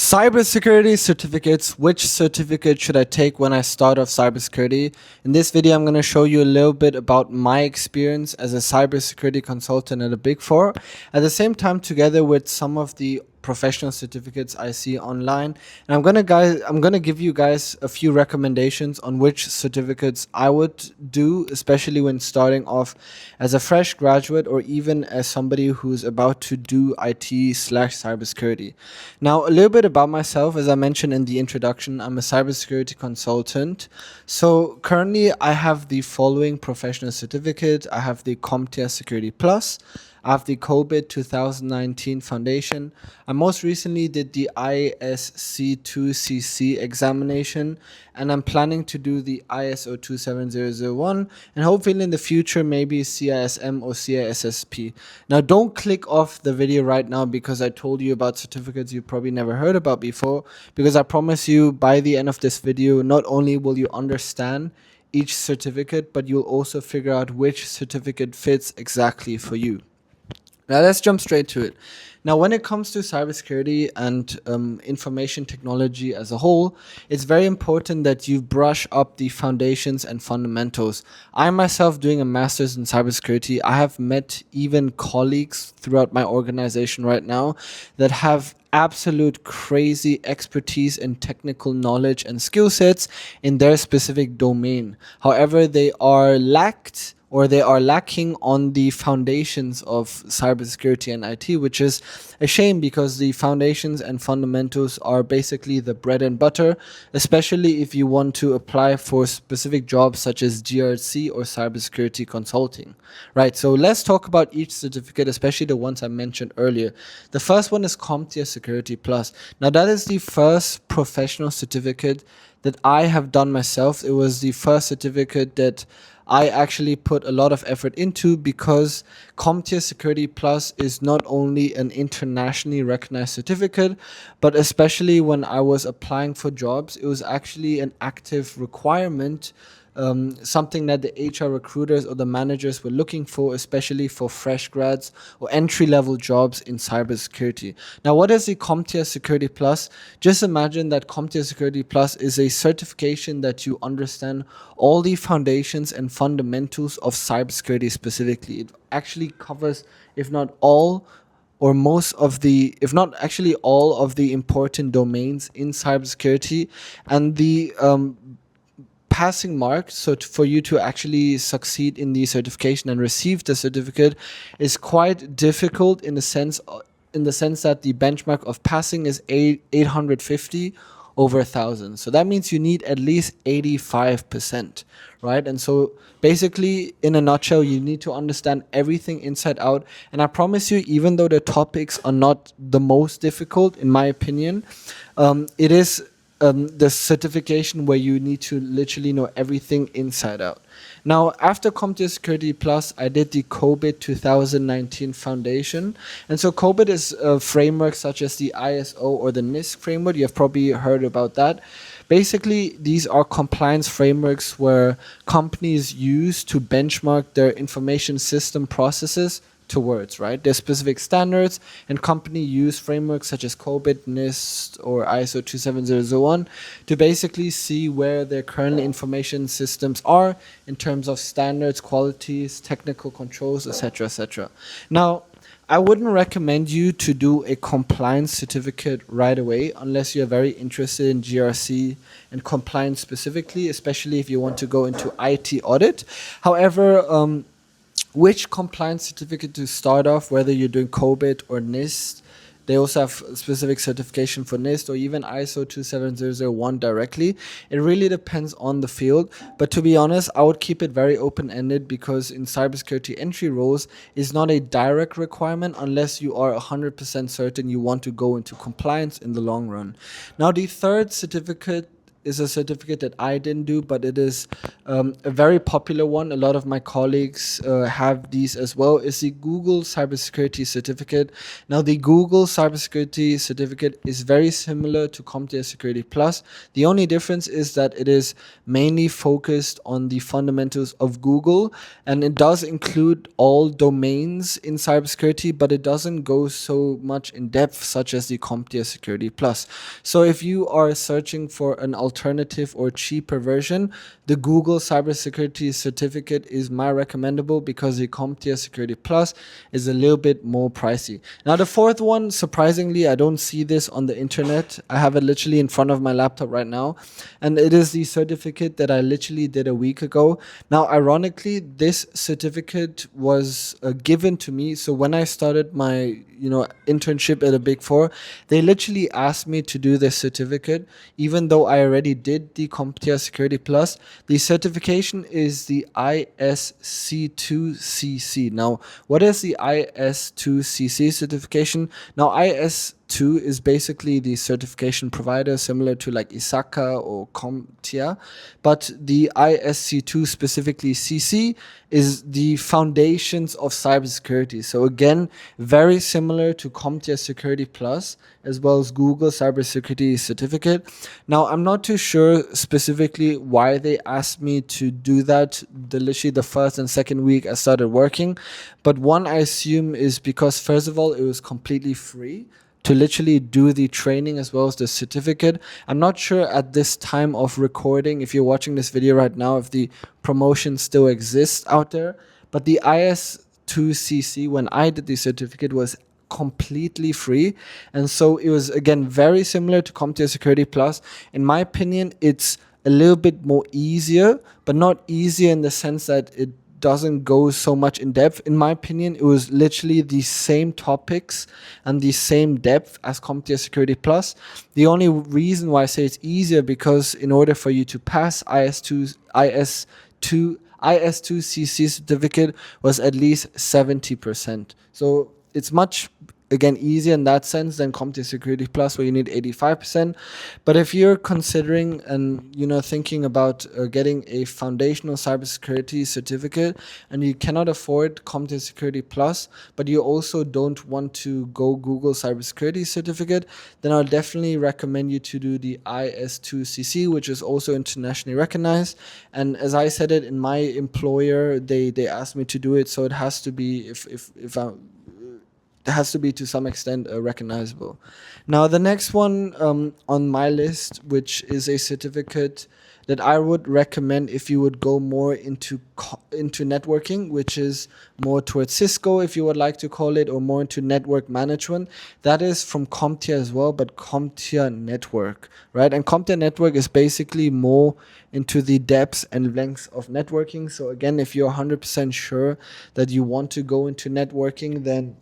Cybersecurity certificates. Which certificate should I take when I start off cybersecurity? In this video, I'm going to show you a little bit about my experience as a cybersecurity consultant at a Big Four. At the same time, together with some of the professional certificates I see online, and I'm gonna give you guys a few recommendations on which certificates I would do, especially when starting off as a fresh graduate or even as somebody who's about to do IT/cybersecurity. Now, a little bit about myself. As I mentioned in the introduction, I'm a cybersecurity consultant. So currently, I have the following professional certificate. I have the CompTIA Security Plus. I have the COVID 2019 Foundation. I most recently did the ISC2CC examination, and I'm planning to do the ISO 27001, and hopefully in the future maybe CISM or CISSP. Now, don't click off the video right now because I told you about certificates you probably never heard about before, because I promise you by the end of this video, not only will you understand each certificate, but you'll also figure out which certificate fits exactly for you. Now let's jump straight to it. Now, when it comes to cybersecurity and information technology as a whole, it's very important that you brush up the foundations and fundamentals. I myself, doing a master's in cybersecurity, I have met even colleagues throughout my organization right now that have absolute crazy expertise and technical knowledge and skill sets in their specific domain. However, they are lacking on the foundations of cybersecurity and IT, which is a shame because the foundations and fundamentals are basically the bread and butter, especially if you want to apply for specific jobs such as GRC or cybersecurity consulting. Right, so let's talk about each certificate, especially the ones I mentioned earlier. The first one is CompTIA Security Plus. Now, that is the first professional certificate that I have done myself. It was the first certificate that I actually put a lot of effort into because CompTIA Security Plus is not only an internationally recognized certificate, but especially when I was applying for jobs, it was actually an active requirement, something that the HR recruiters or the managers were looking for, especially for fresh grads or entry-level jobs in cybersecurity. Now, what is the CompTIA Security Plus? Just imagine that CompTIA Security Plus is a certification that you understand all the foundations and fundamentals of cybersecurity specifically. It actually covers, if not all, or most of the, if not actually all of the important domains in cybersecurity, and the passing mark, so for you to actually succeed in the certification and receive the certificate, is quite difficult in the sense that the benchmark of passing is 850 over 1,000. So that means you need at least 85%, right? And so basically, in a nutshell, you need to understand everything inside out. And I promise you, even though the topics are not the most difficult, in my opinion, it is the certification where you need to literally know everything inside out. Now, after CompTIA Security Plus, I did the COVID 2019 Foundation. And so COVID is a framework such as the ISO or the NIST framework. You have probably heard about that. Basically, these are compliance frameworks where companies use to benchmark their information system processes towards, right? There's specific standards, and company use frameworks such as COVID, NIST, or ISO 27001 to basically see where their current information systems are in terms of standards, qualities, technical controls, etc., etc. Now, I wouldn't recommend you to do a compliance certificate right away unless you're very interested in GRC and compliance specifically, especially if you want to go into IT audit. However, which compliance certificate to start off, whether you're doing COVID or NIST. They also have specific certification for NIST or even ISO 27001 directly. It really depends on the field. But to be honest, I would keep it very open-ended because in cybersecurity entry roles is not a direct requirement unless you are 100% certain you want to go into compliance in the long run. Now, the third certificate is a certificate that I didn't do, but it is a very popular one. A lot of my colleagues have these as well. Is the Google Cybersecurity Certificate. Now, the Google Cybersecurity Certificate is very similar to CompTIA Security Plus. The only difference is that it is mainly focused on the fundamentals of Google, and it does include all domains in cybersecurity, but it doesn't go so much in depth, such as the CompTIA Security Plus. So if you are searching for an alternative or cheaper version, the Google Cybersecurity Certificate is my recommendable, because the CompTIA Security Plus is a little bit more pricey. Now, the fourth one, surprisingly, I don't see this on the internet. I have it literally in front of my laptop right now, and it is the certificate that I literally did a week ago. Now, ironically, this certificate was given to me. So when I started my internship at a Big Four, they literally asked me to do this certificate, even though I already did the CompTIA Security Plus. The certification is the ISC2CC. Now, what is the IS2CC certification? Now, IS2 is basically the certification provider, similar to like ISACA or CompTIA, but the ISC2, specifically CC, is the foundations of cybersecurity. So again, very similar to CompTIA Security Plus, as well as Google Cybersecurity Certificate. Now, I'm not too sure specifically why they asked me to do that literally the first and second week I started working, but one, I assume, is because first of all, it was completely free to literally do the training as well as the certificate. I'm not sure at this time of recording, if you're watching this video right now, if the promotion still exists out there, but the IS2CC, when I did the certificate, was completely free. And so it was, again, very similar to CompTIA Security Plus. In my opinion, it's a little bit more easier, but not easier in the sense that it doesn't go so much in depth. In my opinion, it was literally the same topics and the same depth as CompTIA Security Plus. The only reason why I say it's easier, because in order for you to pass IS2CC certificate was at least 70%. So it's much, again, easier in that sense than CompTIA Security Plus, where you need 85%. But if you're considering and thinking about getting a foundational cybersecurity certificate, and you cannot afford CompTIA Security Plus, but you also don't want to go Google Cybersecurity Certificate, then I'll definitely recommend you to do the IS2CC, which is also internationally recognized. And as I said it, in my employer, they asked me to do it, so it has to be, if I it has to be to some extent recognizable. Now, the next one on my list, which is a certificate that I would recommend if you would go more into networking, which is more towards Cisco, if you would like to call it, or more into network management. That is from CompTIA as well, but CompTIA Network, right? And CompTIA Network is basically more into the depths and lengths of networking. So again, if you're 100% sure that you want to go into networking, then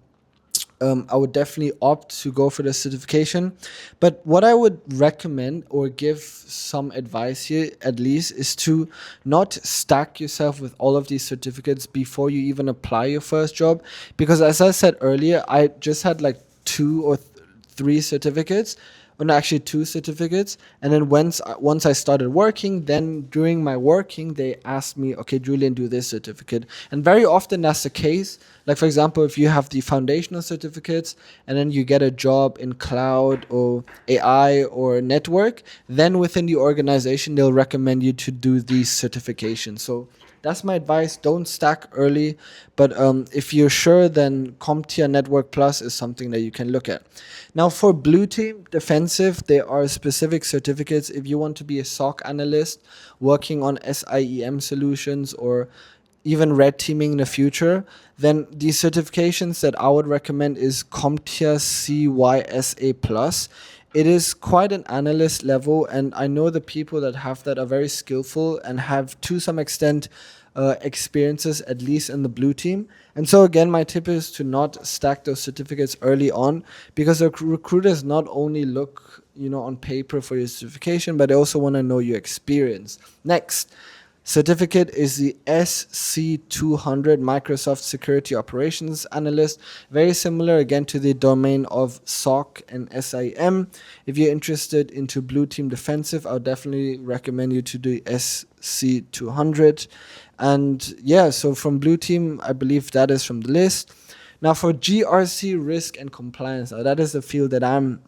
I would definitely opt to go for the certification. But what I would recommend, or give some advice here at least, is to not stack yourself with all of these certificates before you even apply your first job. Because as I said earlier, I just had like two or three certificates. No, actually two certificates. And then once I started working, then during my working, they asked me, okay, Julian, do this certificate. And very often that's the case. Like, for example, if you have the foundational certificates and then you get a job in cloud or AI or network, then within the organization, they'll recommend you to do these certifications. So that's my advice. Don't stack early. But if you're sure, then CompTIA Network Plus is something that you can look at. Now, for blue team defensive, there are specific certificates. If you want to be a SOC analyst working on SIEM solutions, or even red teaming in the future, then the certifications that I would recommend is CompTIA CYSA Plus. It is quite an analyst level, and I know the people that have that are very skillful and have, to some extent, experiences, at least in the blue team. And so again, my tip is to not stack those certificates early on, because the recruiters not only look on paper for your certification, but they also want to know your experience. Next, certificate is the SC200 Microsoft Security Operations Analyst. Very similar again to the domain of SOC and SIM. If you're interested into Blue Team Defensive, I would definitely recommend you to do SC200. And yeah, so from Blue Team, I believe that is from the list. Now for GRC risk and compliance, now that is the field that I'm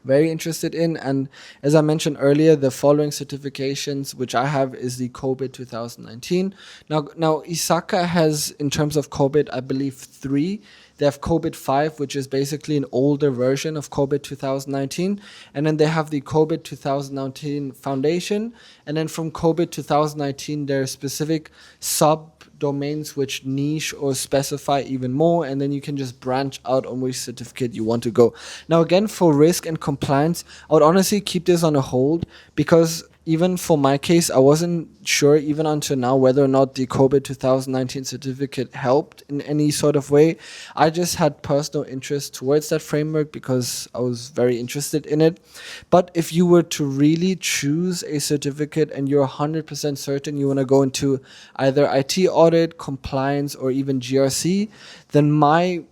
very interested in. And as I mentioned earlier, the following certifications which I have is the COVID 2019. Now Isaka has, in terms of COVID, I believe three. They have COVID 5, which is basically an older version of COVID 2019. And then they have the COVID 2019 Foundation. And then from COVID 2019, there are specific sub domains which niche or specify even more, and then you can just branch out on which certificate you want to go. Now again, for risk and compliance, I would honestly keep this on a hold, because even for my case, I wasn't sure even until now whether or not the COVID 2019 certificate helped in any sort of way. I just had personal interest towards that framework because I was very interested in it. But if you were to really choose a certificate and you're 100% certain you want to go into either IT audit, compliance, or even GRC, then my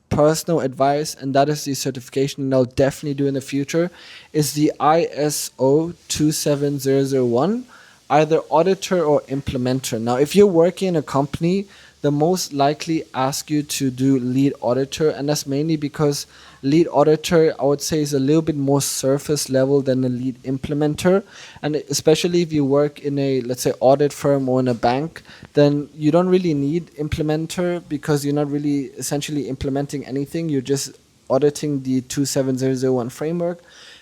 personal advice, and that is the certification I'll definitely do in the future, is the ISO 27001, either auditor or implementer. Now, if you're working in a company, the most likely ask you to do lead auditor, and that's mainly because lead auditor, I would say, is a little bit more surface level than the lead implementer. And especially if you work in a, let's say, audit firm or in a bank, then you don't really need implementer, because you're not really essentially implementing anything. You're just auditing the 27001 framework.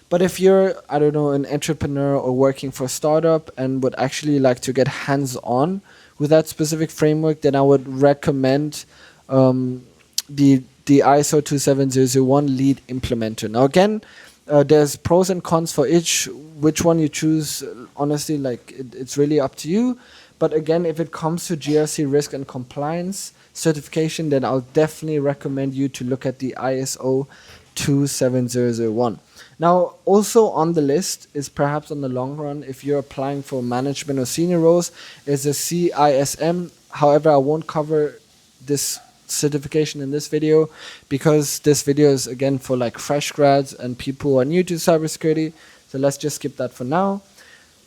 But if you're, I don't know, an entrepreneur or working for a startup and would actually like to get hands-on with that specific framework, then I would recommend the ISO 27001 lead implementer. Now again, there's pros and cons for each. Which one you choose, honestly, like it's really up to you. But again, if it comes to GRC risk and compliance certification, then I'll definitely recommend you to look at the ISO 27001. Now, also on the list is, perhaps on the long run, if you're applying for management or senior roles, is a CISM. However, I won't cover this certification in this video, because this video is again for like fresh grads and people who are new to cybersecurity. So let's just skip that for now.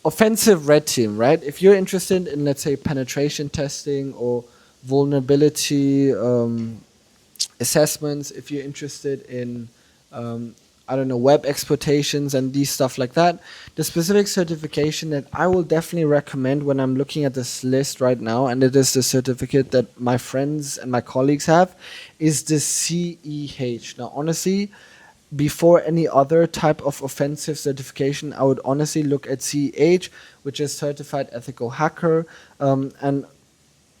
Offensive red team, right? If you're interested in, let's say, penetration testing or vulnerability assessments, if you're interested in I don't know, web exploitations and these stuff like that, the specific certification that I will definitely recommend when I'm looking at this list right now, and it is the certificate that my friends and my colleagues have, is the CEH. Now, honestly, before any other type of offensive certification, I would honestly look at CEH, which is Certified Ethical Hacker, and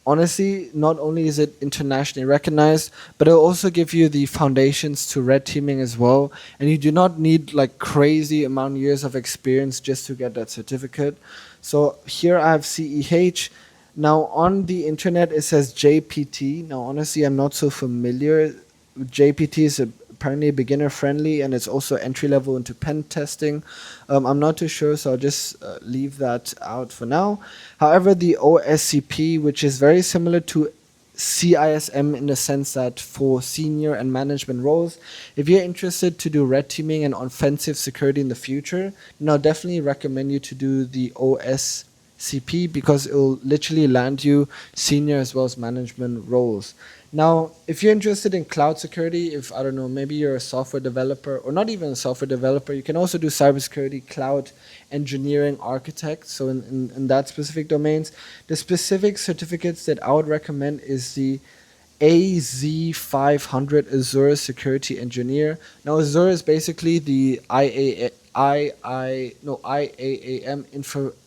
honestly, not only is it internationally recognized, but it'll also give you the foundations to red teaming as well. And you do not need like crazy amount of years of experience just to get that certificate. So here I have CEH. Now on the internet it says JPT. Now honestly, I'm not so familiar. JPT is apparently beginner friendly, and it's also entry level into pen testing. I'm not too sure, so I'll just leave that out for now. However, the OSCP, which is very similar to CISM in the sense that for senior and management roles, if you're interested to do red teaming and offensive security in the future, then I'll definitely recommend you to do the OSCP, because it will literally land you senior as well as management roles. Now, if you're interested in cloud security, if, I don't know, maybe you're a software developer or not even a software developer, you can also do cybersecurity, cloud engineering, architect. So in that specific domains, the specific certificates that I would recommend is the AZ500 Azure Security Engineer. Now, Azure is basically the IAAM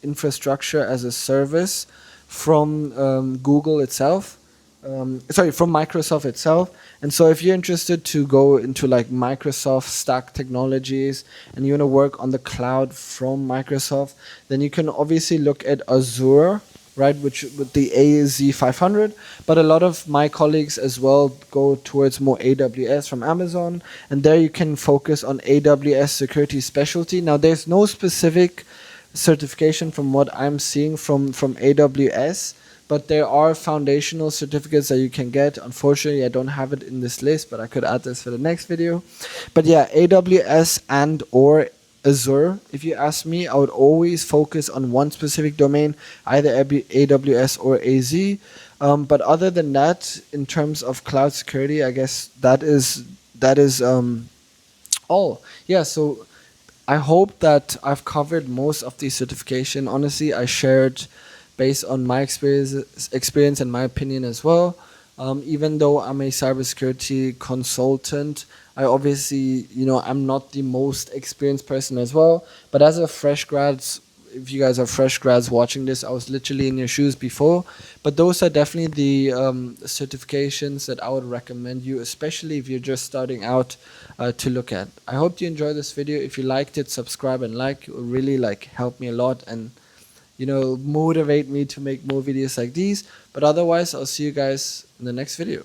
infrastructure as a service from Google itself. From Microsoft itself. And so if you're interested to go into like Microsoft stack technologies and you want to work on the cloud from Microsoft, then you can obviously look at Azure, right, which with the AZ500. But a lot of my colleagues as well go towards more AWS from Amazon, and there you can focus on AWS security specialty. Now, there's no specific certification from what I'm seeing from AWS, but there are foundational certificates that you can get. Unfortunately, I don't have it in this list, but I could add this for the next video. But yeah, AWS and or Azure. If you ask me, I would always focus on one specific domain, either AWS or AZ. But other than that, in terms of cloud security, I guess that is all. Yeah, so I hope that I've covered most of the certification. Honestly, I shared based on my experience and my opinion as well. Even though I'm a cybersecurity consultant, I obviously, I'm not the most experienced person as well. But as a fresh grads, if you guys are fresh grads watching this, I was literally in your shoes before. But those are definitely the certifications that I would recommend you, especially if you're just starting out, to look at. I hope you enjoyed this video. If you liked it, subscribe and like. It will really help me a lot and motivate me to make more videos like these. But otherwise, I'll see you guys in the next video.